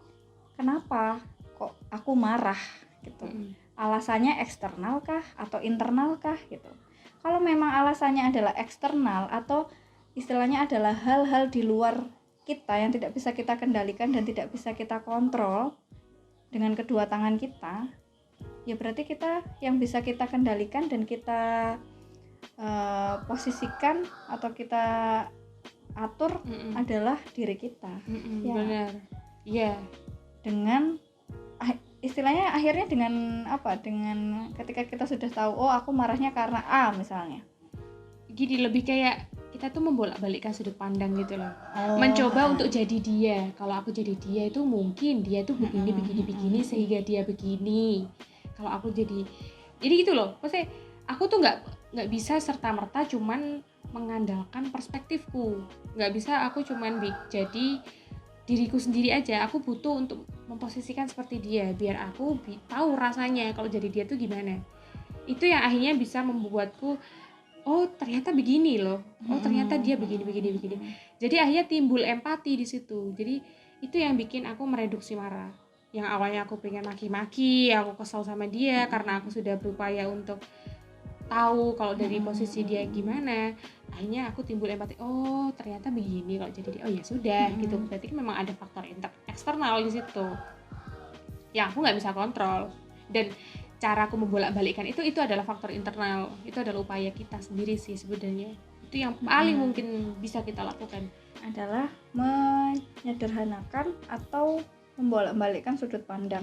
S2: kenapa kok aku marah gitu. Alasannya eksternal kah atau internal kah gitu. Kalau memang alasannya adalah eksternal atau istilahnya adalah hal-hal di luar kita yang tidak bisa kita kendalikan dan tidak bisa kita kontrol dengan kedua tangan kita, ya berarti kita yang bisa kita kendalikan dan kita posisikan atau kita atur adalah diri kita.
S1: Ya. Benar. Iya.
S2: Dengan istilahnya akhirnya dengan apa? Dengan ketika kita sudah tahu, oh aku marahnya karena A misalnya.
S1: Gini, lebih kayak kita tuh membolak-balikkan sudut pandang gitu loh. Mencoba untuk jadi dia. Kalau aku jadi dia itu mungkin dia tuh begini sehingga dia begini. Kalau aku jadi gitu loh. Maksudnya aku tuh nggak bisa serta-merta cuman mengandalkan perspektifku. Nggak bisa aku cuman jadi diriku sendiri aja. Aku butuh untuk memposisikan seperti dia biar aku tahu rasanya kalau jadi dia tuh gimana. Itu yang akhirnya bisa membuatku, oh ternyata begini loh, oh ternyata dia begini. Jadi akhirnya timbul empati di situ. Jadi itu yang bikin aku mereduksi marah. Yang awalnya aku pengen maki-maki, aku kesal sama dia karena aku sudah berupaya untuk tahu kalau dari posisi dia gimana. Akhirnya aku timbul empati, oh ternyata begini kalau jadi dia, oh ya sudah gitu. Berarti memang ada faktor eksternal di situ yang aku nggak bisa kontrol, dan cara aku membolak-balikkan itu adalah faktor internal. Itu adalah upaya kita sendiri sih sebenarnya. Itu yang paling mungkin bisa kita lakukan
S2: adalah menyederhanakan atau membolak-balikkan sudut pandang.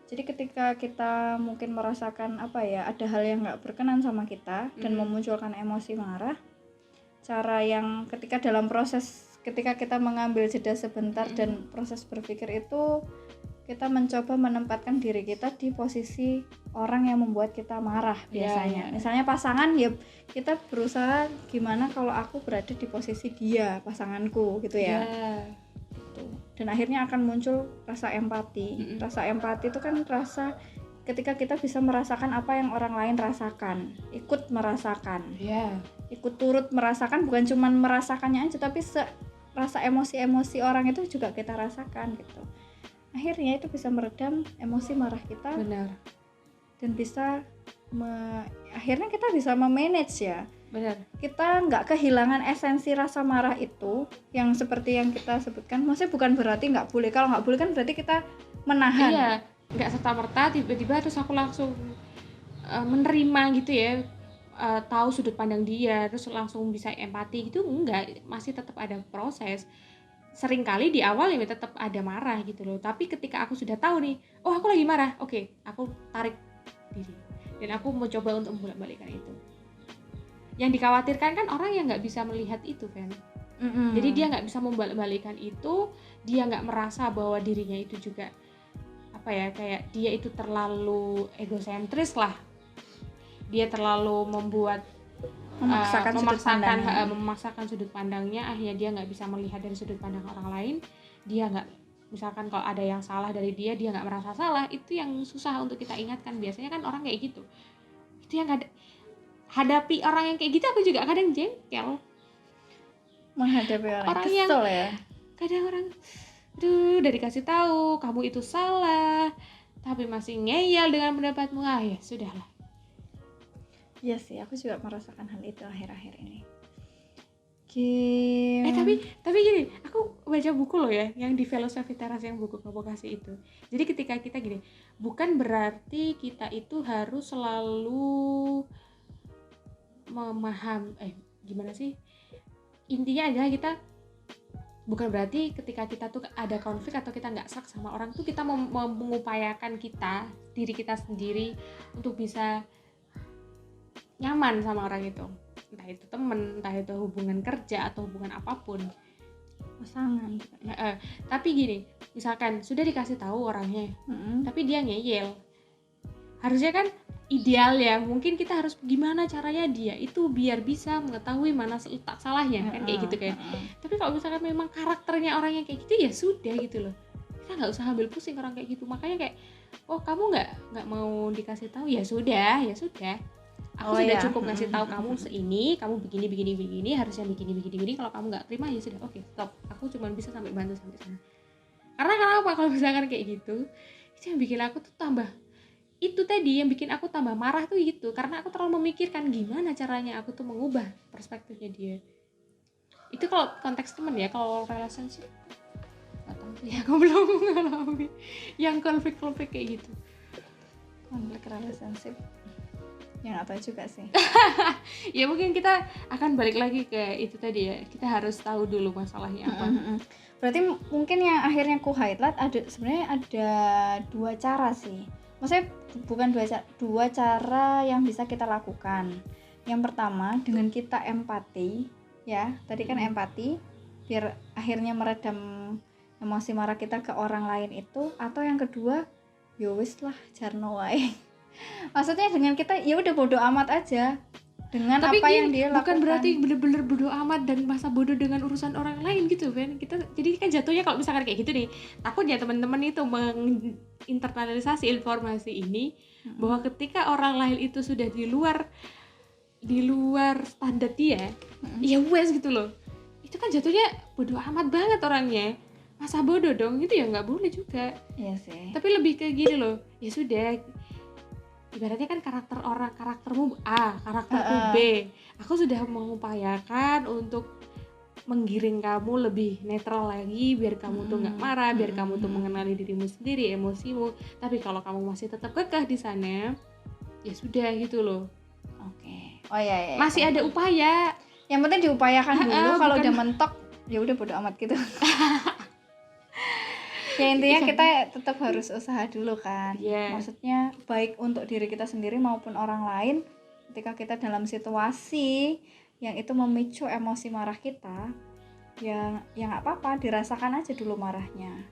S2: Jadi ketika kita mungkin merasakan ada hal yang nggak berkenan sama kita dan memunculkan emosi marah, cara yang ketika dalam proses ketika kita mengambil jeda sebentar dan proses berpikir itu, kita mencoba menempatkan diri kita di posisi orang yang membuat kita marah biasanya. Misalnya pasangan, ya kita berusaha gimana kalau aku berada di posisi dia, pasanganku gitu ya. Dan akhirnya akan muncul rasa empati. Rasa empati itu kan rasa ketika kita bisa merasakan apa yang orang lain rasakan, ikut merasakan, ikut turut merasakan, bukan cuma merasakannya aja, tapi rasa emosi-emosi orang itu juga kita rasakan gitu. Akhirnya itu bisa meredam emosi marah kita.
S1: Benar.
S2: Dan bisa akhirnya kita bisa memanage ya.
S1: Benar.
S2: Kita nggak kehilangan esensi rasa marah itu yang seperti yang kita sebutkan. Maksudnya bukan berarti nggak boleh. Kalau nggak boleh kan berarti kita menahan.
S1: Iya, nggak serta-merta tiba-tiba terus aku langsung menerima gitu ya, tahu sudut pandang dia terus langsung bisa empati gitu. Enggak, masih tetap ada proses. Seringkali di awal ya tetap ada marah gitu loh, tapi ketika aku sudah tahu nih, oh aku lagi marah, oke, aku tarik diri dan aku mau coba untuk membolak-balikkan itu. Yang dikhawatirkan kan orang yang nggak bisa melihat itu kan. Jadi dia nggak bisa membolak-balikkan itu, dia nggak merasa bahwa dirinya itu juga kayak dia itu terlalu egosentris lah, dia terlalu memaksakan sudut pandangnya. Akhirnya dia nggak bisa melihat dari sudut pandang orang lain. Dia nggak, misalkan kalau ada yang salah dari dia nggak merasa salah. Itu yang susah untuk kita ingatkan. Biasanya kan orang kayak gitu. Itu yang hadapi orang yang kayak gitu, aku juga kadang jengkel
S2: menghadapi orang
S1: yang
S2: kesel ya.
S1: Kadang orang udah dikasih tahu kamu itu salah tapi masih ngeyel dengan pendapatmu. Ya sudahlah.
S2: Iya sih, aku juga merasakan hal itu akhir-akhir ini.
S1: Tapi gini, aku baca buku loh ya, yang di Filosofi Teras yang buku kamu kasih itu. Jadi ketika kita gini, bukan berarti kita itu harus selalu gimana sih, intinya adalah kita bukan berarti ketika kita tuh ada konflik atau kita nggak serak sama orang tuh kita mengupayakan diri kita sendiri untuk bisa nyaman sama orang itu, entah itu temen, entah itu hubungan kerja atau hubungan apapun,
S2: pasangan.
S1: Tapi gini, misalkan sudah dikasih tahu orangnya, tapi dia ngeyel, harusnya kan ideal ya, mungkin kita harus gimana caranya dia itu biar bisa mengetahui mana letak salahnya, kan kayak gitu kan. Tapi kalau misalkan memang karakternya orangnya kayak gitu, ya sudah gitu loh, kita nggak usah ambil pusing orang kayak gitu. Makanya kayak, oh kamu nggak mau dikasih tahu, ya sudah aku sudah cukup ngasih tahu kamu seini, kamu begini, harusnya begini, kalau kamu nggak terima ya sudah, oke, stop, aku cuma bisa sampai bantu sampai sana. Karena kenapa, kalau misalkan kayak gitu, itu yang bikin aku tuh tambah, itu tadi yang bikin aku tambah marah tuh gitu, karena aku terlalu memikirkan gimana caranya aku tuh mengubah perspektifnya dia. Itu kalau konteks temen ya. Kalau relationship nggak tahu sih, aku belum mengalami yang konflik kayak gitu.
S2: Konflik relationship ya nggak tahu juga sih.
S1: Ya mungkin kita akan balik lagi ke itu tadi ya, kita harus tahu dulu masalahnya apa.
S2: Berarti mungkin yang akhirnya ku highlight sebenarnya ada 2 cara sih. Maksudnya bukan dua cara yang bisa kita lakukan. Yang pertama dengan kita empati, ya tadi kan empati biar akhirnya meredam emosi marah kita ke orang lain itu. Atau yang kedua, ya wis lah jarno wae. Maksudnya dengan kita ya udah bodo amat aja dengan
S1: tapi
S2: apa yang dia lakukan.
S1: Bukan berarti bener-bener bodo amat dan masa bodoh dengan urusan orang lain gitu kan. Kita jadi kan jatuhnya kalau misalkan kayak gitu nih, takutnya teman-teman itu menginternalisasi informasi ini bahwa ketika orang lain itu sudah di luar standar dia, ya wes gitu loh. Itu kan jatuhnya bodo amat banget orangnya. Masa bodoh dong, itu ya nggak boleh juga.
S2: Iya sih.
S1: Tapi lebih ke gini loh, ya sudah, ibaratnya kan karaktermu A, karakterku B. Aku sudah mengupayakan untuk menggiring kamu lebih netral lagi, biar kamu tuh nggak marah, biar kamu tuh mengenali dirimu sendiri, emosimu. Tapi kalau kamu masih tetap kekeh di sana, ya sudah gitu loh.
S2: Oke. Oh iya.
S1: Masih ada upaya.
S2: Yang penting diupayakan dulu. Kalau udah mentok, ya udah bodo amat gitu. Ya intinya kita tetap harus usaha dulu kan. Maksudnya baik untuk diri kita sendiri maupun orang lain. Ketika kita dalam situasi yang itu memicu emosi marah kita, ya nggak apa-apa, dirasakan aja dulu marahnya.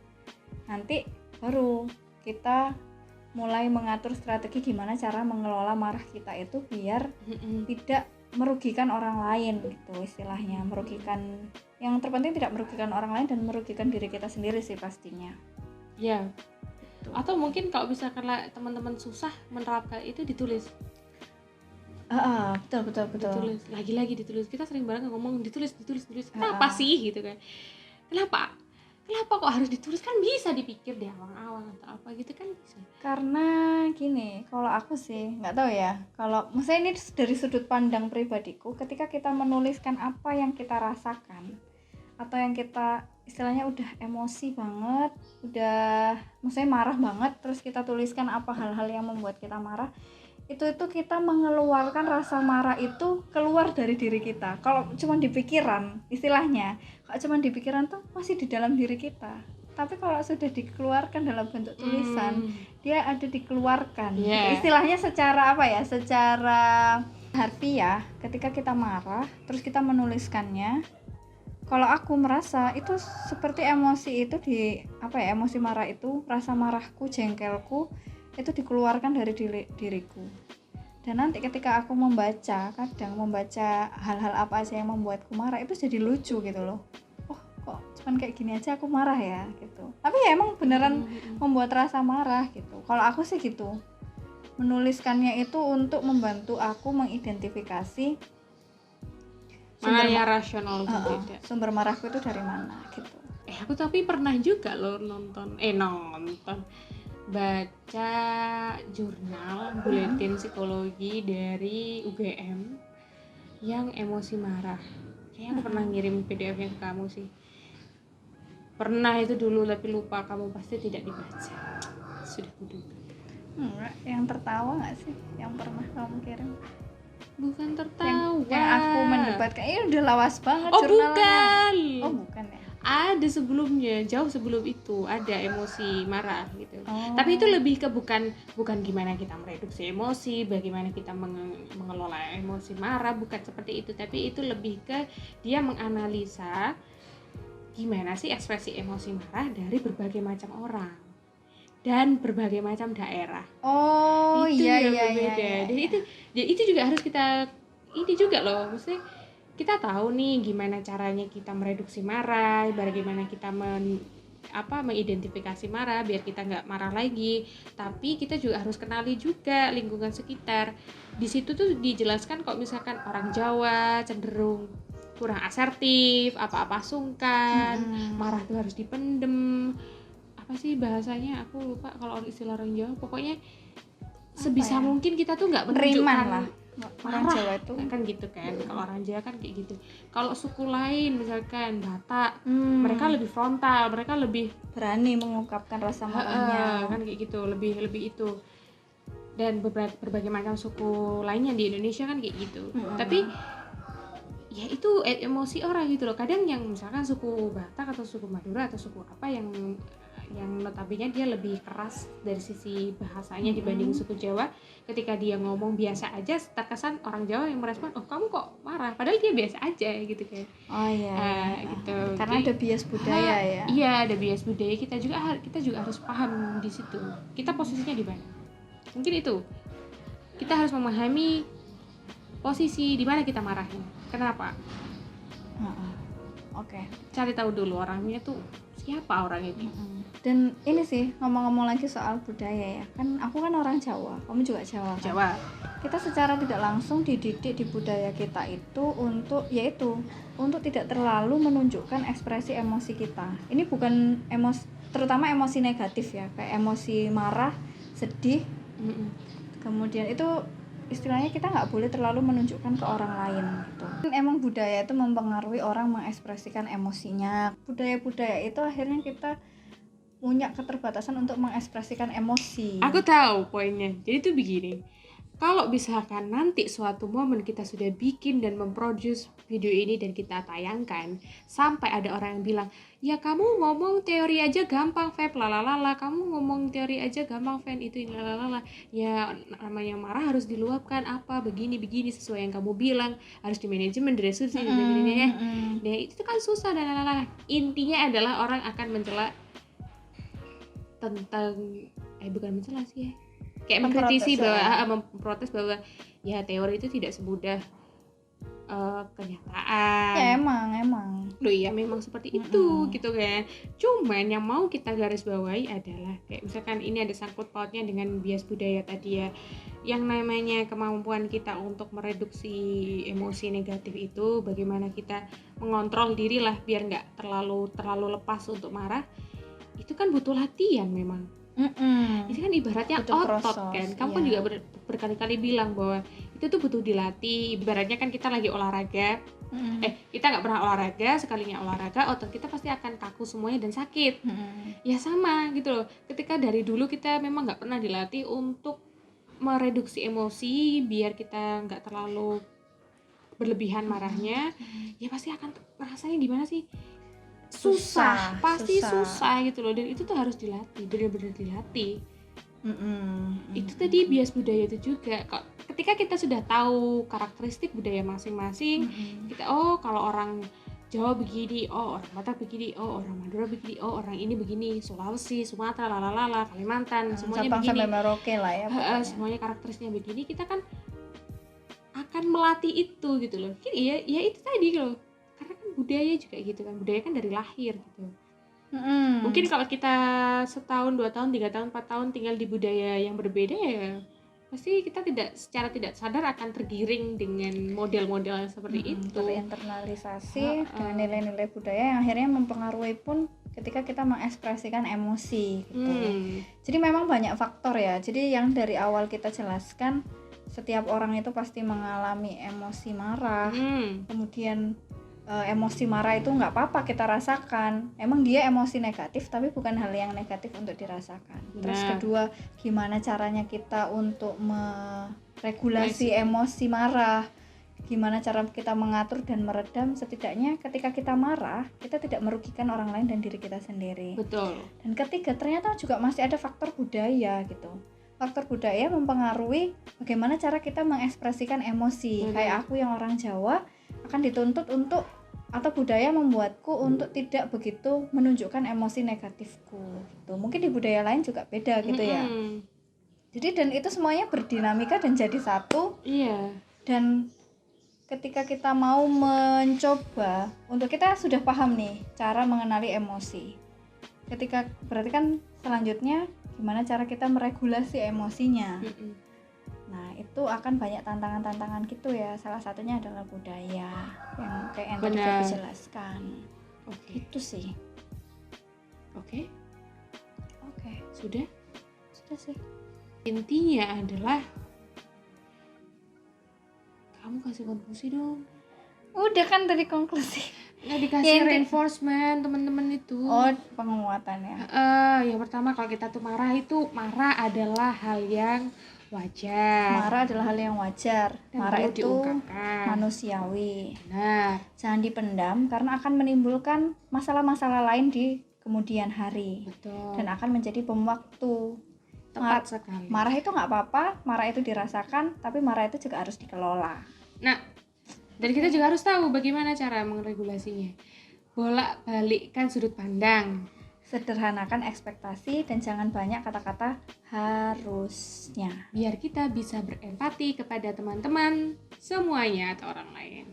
S2: Nanti baru kita mulai mengatur strategi gimana cara mengelola marah kita itu biar tidak merugikan orang lain gitu istilahnya. Merugikan, yang terpenting tidak merugikan orang lain dan merugikan diri kita sendiri sih pastinya.
S1: Ya, atau mungkin kalau misalkan teman-teman susah menerapkan itu, ditulis.
S2: Betul.
S1: Ditulis, lagi-lagi ditulis. Kita sering banget ngomong ditulis. Kenapa sih gitu kan? Kenapa kok harus ditulis? Kan bisa dipikir di awang-awang atau apa gitu kan bisa.
S2: Karena gini, kalau aku sih nggak tahu ya. Kalau maksudnya ini dari sudut pandang pribadiku, ketika kita menuliskan apa yang kita rasakan atau yang kita istilahnya udah emosi banget, udah maksudnya marah banget, terus kita tuliskan apa hal-hal yang membuat kita marah, itu kita mengeluarkan rasa marah itu keluar dari diri kita. Kalau cuma di pikiran, istilahnya kalau cuma di pikiran tuh masih di dalam diri kita, tapi kalau sudah dikeluarkan dalam bentuk tulisan, dia ada dikeluarkan. Istilahnya secara apa ya, secara harfiah, ketika kita marah terus kita menuliskannya, kalau aku merasa itu seperti emosi itu emosi marah itu, rasa marahku, jengkelku itu dikeluarkan dari diriku. Dan nanti ketika aku membaca hal-hal apa aja yang membuatku marah, itu jadi lucu gitu loh. Oh kok cuman kayak gini aja aku marah ya gitu. Tapi ya emang beneran membuat rasa marah gitu. Kalau aku sih gitu, menuliskannya itu untuk membantu aku mengidentifikasi
S1: mana yang rasional tidak.
S2: Sumber marahku itu dari mana gitu.
S1: Aku tapi pernah juga loh nonton baca jurnal buletin psikologi dari UGM yang emosi marah. Kayaknya aku pernah ngirim PDF-nya ke kamu sih. Pernah itu dulu, tapi lupa, kamu pasti tidak dibaca. Sudah kuduga.
S2: Yang tertawa nggak sih yang pernah kamu kirim?
S1: Bukan tertawa.
S2: Yang aku mendebatkan ini udah lawas banget
S1: Oh
S2: jurnalnya.
S1: bukan.
S2: Oh bukan ya.
S1: Ada sebelumnya, jauh sebelum itu ada emosi marah gitu.
S2: Oh.
S1: Tapi itu lebih ke bukan gimana kita mereduksi emosi, bagaimana kita mengelola emosi marah, bukan seperti itu. Tapi itu lebih ke dia menganalisa gimana sih ekspresi emosi marah dari berbagai macam orang dan berbagai macam daerah.
S2: Oh
S1: Itu
S2: iya
S1: yang
S2: iya
S1: berbeda.
S2: iya.
S1: Dan itu juga harus kita ini juga loh, maksudnya kita tahu nih gimana caranya kita mereduksi marah, bagaimana kita mengidentifikasi marah biar kita nggak marah lagi. Tapi kita juga harus kenali juga lingkungan sekitar. Di situ tuh dijelaskan kok misalkan orang Jawa cenderung kurang asertif, apa-apa sungkan, marah tuh harus dipendem. Apa sih bahasanya? Aku lupa kalau istilah orang Jawa. Pokoknya sebisa mungkin kita tuh nggak menunjukkan
S2: lah. Orang
S1: marah,
S2: Jawa itu
S1: kan gitu kan. Kalau orang Jawa kan kayak gitu. Kalau suku lain misalkan Batak, mereka lebih frontal, mereka lebih
S2: berani mengungkapkan rasa marahnya.
S1: Kan kayak gitu, lebih itu. Dan berbagai macam suku lainnya di Indonesia kan kayak gitu. Tapi ya itu emosi orang gitu loh. Kadang yang misalkan suku Batak atau suku Madura atau suku apa yang notabene dia lebih keras dari sisi bahasanya dibanding suku Jawa, ketika dia ngomong biasa aja terkesan orang Jawa yang merespon, oh kamu kok marah, padahal dia biasa aja gitu kan.
S2: Oh iya,
S1: gitu.
S2: Karena ada bias budaya ya.
S1: Iya, ada bias budaya. Kita juga harus paham di situ kita posisinya di mana. Mungkin itu kita harus memahami posisi di mana kita marahnya, kenapa.
S2: Oke.
S1: Cari tahu dulu orangnya tuh siapa orang ini.
S2: Dan ini sih ngomong-ngomong lagi soal budaya ya, kan aku kan orang Jawa, kamu juga Jawa kan?
S1: Jawa.
S2: Kita secara tidak langsung dididik di budaya kita itu untuk tidak terlalu menunjukkan ekspresi emosi kita. Ini bukan terutama emosi negatif ya, kayak emosi marah, sedih. Kemudian itu istilahnya kita nggak boleh terlalu menunjukkan ke orang lain gitu. Emang budaya itu mempengaruhi orang mengekspresikan emosinya. Budaya-budaya itu akhirnya kita punya keterbatasan untuk mengekspresikan emosi.
S1: Aku tahu poinnya. Jadi tuh begini. Kalau misalkan nanti suatu momen kita sudah bikin dan memproduce video ini dan kita tayangkan, sampai ada orang yang bilang, ya kamu ngomong teori aja gampang Feb, lalalala, kamu ngomong teori aja gampang Fen, itu ini lalalala, ya namanya marah harus diluapkan apa begini sesuai yang kamu bilang, harus di manajemen, diresursi, begini. Nah itu kan susah dan lalalala. Intinya adalah orang akan mencela tentang bukan mencela sih ya, kayak mengkritisi bahwa memprotes bahwa ya teori itu tidak semudah kenyataan.
S2: Ya emang.
S1: Loh iya memang seperti itu gitu kan. Cuman yang mau kita garis bawahi adalah kayak misalkan ini ada sangkut pautnya dengan bias budaya tadi ya. Yang namanya kemampuan kita untuk mereduksi emosi negatif itu, bagaimana kita mengontrol diri lah biar nggak terlalu lepas untuk marah. Itu kan butuh latihan memang. Itu kan ibaratnya butuh otot proses, kan. Kamu kan juga berkali-kali bilang bahwa itu tuh butuh dilatih. Ibaratnya kan kita lagi olahraga. Kita nggak pernah olahraga, sekalinya olahraga otot kita pasti akan kaku semuanya dan sakit. Ya sama gitu loh. Ketika dari dulu kita memang nggak pernah dilatih untuk mereduksi emosi biar kita nggak terlalu berlebihan marahnya, ya pasti akan rasanya di mana sih? Susah gitu loh. Dan itu tuh harus dilatih, benar-benar dilatih. Itu tadi bias budaya itu juga. Ketika kita sudah tahu karakteristik budaya masing-masing, kita kalau orang Jawa begini, orang Batak begini, orang Madura begini, orang ini begini, Sulawesi, Sumatera, lalalala, Kalimantan, semuanya begini.
S2: Sampai Merauke lah ya.
S1: Semuanya karakteristiknya begini, kita kan akan melatih itu gitu loh. Ya itu tadi loh. Karena kan budaya juga gitu kan, budaya kan dari lahir gitu. Mungkin kalau kita setahun, 2 tahun, 3 tahun, 4 tahun tinggal di budaya yang berbeda ya pasti kita secara tidak sadar akan tergiring dengan model-model seperti itu.
S2: Terinternalisasi dengan nilai-nilai budaya yang akhirnya mempengaruhi pun ketika kita mengekspresikan emosi gitu. Jadi memang banyak faktor ya. Jadi yang dari awal kita jelaskan, setiap orang itu pasti mengalami emosi marah. Kemudian emosi marah itu nggak apa-apa kita rasakan. Emang dia emosi negatif, tapi bukan hal yang negatif untuk dirasakan. Terus kedua, gimana caranya kita untuk meregulasi emosi marah? Gimana cara kita mengatur dan meredam? Setidaknya ketika kita marah, kita tidak merugikan orang lain dan diri kita sendiri.
S1: Betul.
S2: Dan ketiga, ternyata juga masih ada faktor budaya gitu. Faktor budaya mempengaruhi bagaimana cara kita mengekspresikan emosi. Kayak aku yang orang Jawa akan dituntut untuk, atau budaya membuatku untuk tidak begitu menunjukkan emosi negatifku gitu. Mungkin di budaya lain juga beda gitu ya. Jadi dan itu semuanya berdinamika dan jadi satu.
S1: Iya.
S2: Dan ketika kita mau mencoba, untuk kita sudah paham nih cara mengenali emosi. Ketika berarti kan selanjutnya gimana cara kita meregulasi emosinya. Nah itu akan banyak tantangan-tantangan gitu ya. Salah satunya adalah budaya yang kayak yang tadi Feby jelaskan. Itu sih. Oke.
S1: Sudah
S2: sih.
S1: Intinya adalah kamu kasih konklusi dong.
S2: Udah kan tadi konklusi.
S1: Nggak dikasih reinforcement teman-teman itu.
S2: Oh, penguatannya.
S1: Yang pertama kalau kita tuh marah adalah hal yang wajar.
S2: Marah adalah hal yang wajar.
S1: Dan
S2: marah itu
S1: diungkapkan.
S2: Manusiawi.
S1: Nah,
S2: jangan dipendam karena akan menimbulkan masalah-masalah lain di kemudian hari.
S1: Betul.
S2: Dan akan menjadi bom waktu.
S1: Tepat sekali.
S2: Marah itu nggak apa-apa, marah itu dirasakan, tapi marah itu juga harus dikelola.
S1: Nah, dan kita juga harus tahu bagaimana cara meregulasinya. Bolak-balikkan sudut pandang.
S2: Sederhanakan ekspektasi dan jangan banyak kata-kata harusnya.
S1: Biar kita bisa berempati kepada teman-teman semuanya atau orang lain.